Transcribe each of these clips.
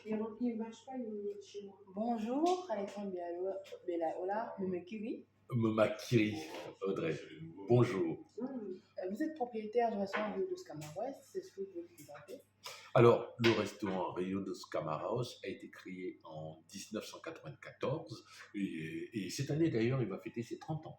Il marche pas, il est chez moi. Bonjour, Alexandre Belaola, Memekiri. Memakiri, Audrey. Bonjour. Vous êtes propriétaire du restaurant Rio dos Camaroes, c'est ce que vous pouvez vous présenter. Alors, le restaurant Rio dos Camaroes a été créé en 1994 et cette année d'ailleurs, il va fêter ses 30 ans.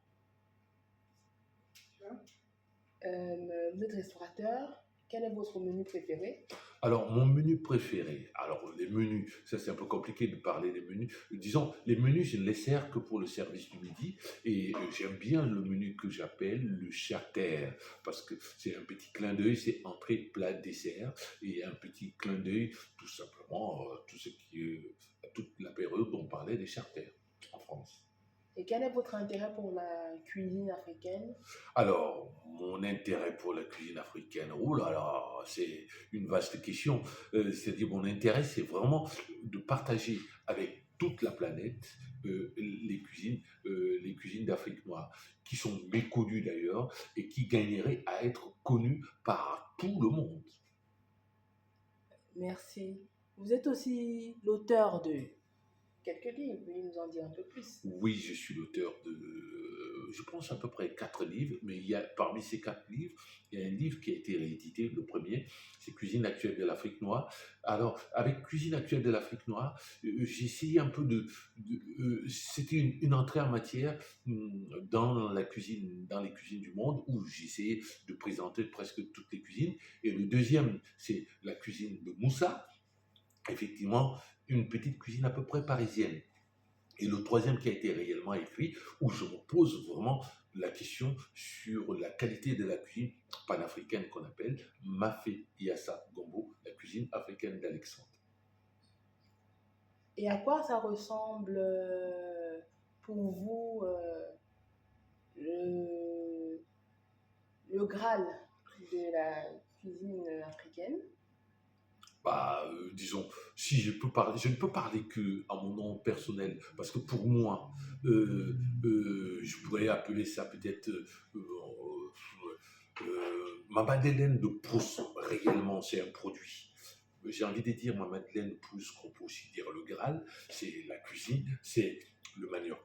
Vous êtes restaurateur, quel est votre menu préféré? Alors, mon menu préféré, alors les menus, ça c'est un peu compliqué de parler des menus. Disons, les menus, je ne les sers que pour le service du midi et j'aime bien le menu que j'appelle le charter parce que c'est un petit clin d'œil, c'est entrée, plat, dessert et un petit clin d'œil, tout simplement, tout ce qui est toute la période dont on parlait des charters en France. Et quel est votre intérêt pour la cuisine africaine? Alors, mon intérêt pour la cuisine africaine, oh là là, c'est une vaste question. C'est-à-dire, mon intérêt, c'est vraiment de partager avec toute la planète les cuisines d'Afrique noire, qui sont méconnues d'ailleurs et qui gagneraient à être connues par tout le monde. Merci. Vous êtes aussi l'auteur de quelques livres, veuillez nous en dire un peu plus. Oui, je suis l'auteur de, je pense à peu près 4 livres, mais il y a, parmi ces 4 livres, il y a un livre qui a été réédité, le premier, c'est Cuisine actuelle de l'Afrique noire. Alors, avec Cuisine actuelle de l'Afrique noire, j'ai essayé un peu c'était une entrée en matière dans la cuisine, dans les cuisines du monde, où j'ai essayé de présenter presque toutes les cuisines. Et le deuxième, c'est la cuisine de Moussa, effectivement, une petite cuisine à peu près parisienne. Et le troisième qui a été réellement écrit, où je me pose vraiment la question sur la qualité de la cuisine panafricaine qu'on appelle Mafé Yassa Gombo, la cuisine africaine d'Alexandre. Et à quoi ça ressemble pour vous le Graal de la cuisine africaine? Disons, si je peux parler, je ne peux parler que à mon nom personnel, parce que pour moi, je pourrais appeler ça peut-être ma Madeleine de Proust, réellement, c'est un produit. J'ai envie de dire ma Madeleine de Proust, qu'on peut aussi dire le Graal, c'est la cuisine, c'est le manioc.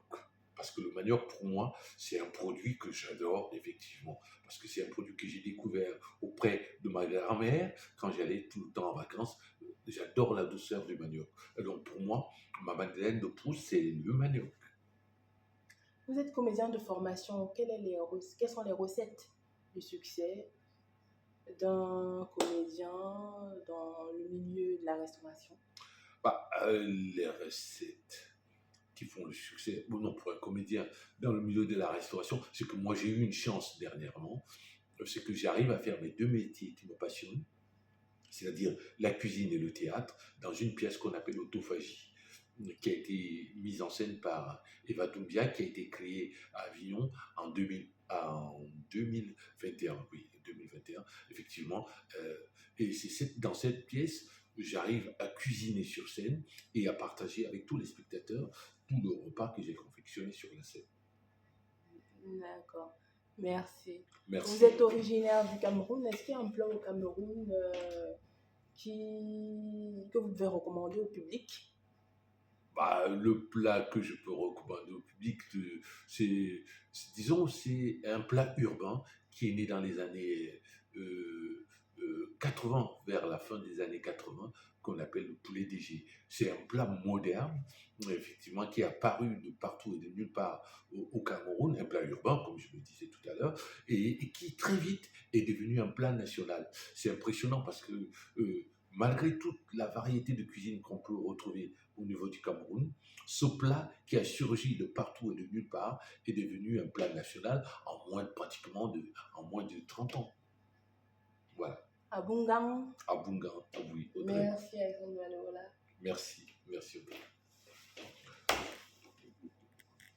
Parce que le manioc, pour moi, c'est un produit que j'adore, effectivement. Parce que c'est un produit que j'ai découvert auprès de ma grand-mère quand j'allais tout le temps en vacances. J'adore la douceur du manioc. Et donc, pour moi, ma Madeleine de Proust, c'est le manioc. Vous êtes comédien de formation, quelles sont les recettes du succès d'un comédien dans le milieu de la restauration? Les recettes qui font le succès, bon, non, pour un comédien dans le milieu de la restauration, c'est que moi j'ai eu une chance dernièrement, c'est que j'arrive à faire mes deux métiers qui me passionnent, c'est-à-dire la cuisine et le théâtre, dans une pièce qu'on appelle Autophagie, qui a été mise en scène par Eva Doumbia, qui a été créée à Avignon en 2021, oui, 2021, effectivement. Et c'est dans cette pièce, j'arrive à cuisiner sur scène et à partager avec tous les spectateurs tout le repas que j'ai confectionné sur la scène. D'accord, merci. Merci. Vous êtes originaire du Cameroun, est-ce qu'il y a un plat au Cameroun que vous devez recommander au public? Le plat que je peux recommander au public, disons, c'est un plat urbain qui est né dans les années 80, vers la fin des années 80, qu'on appelle le poulet DG. C'est un plat moderne, effectivement, qui est apparu de partout et de nulle part au Cameroun, un plat urbain, comme je le disais tout à l'heure, et qui très vite est devenu un plat national. C'est impressionnant parce que malgré toute la variété de cuisine qu'on peut retrouver au niveau du Cameroun, ce plat qui a surgi de partout et de nulle part est devenu un plat national en moins de 30 ans. Voilà. À Bungang. À Bungang, oui. Merci Alexandre Belaola. Merci.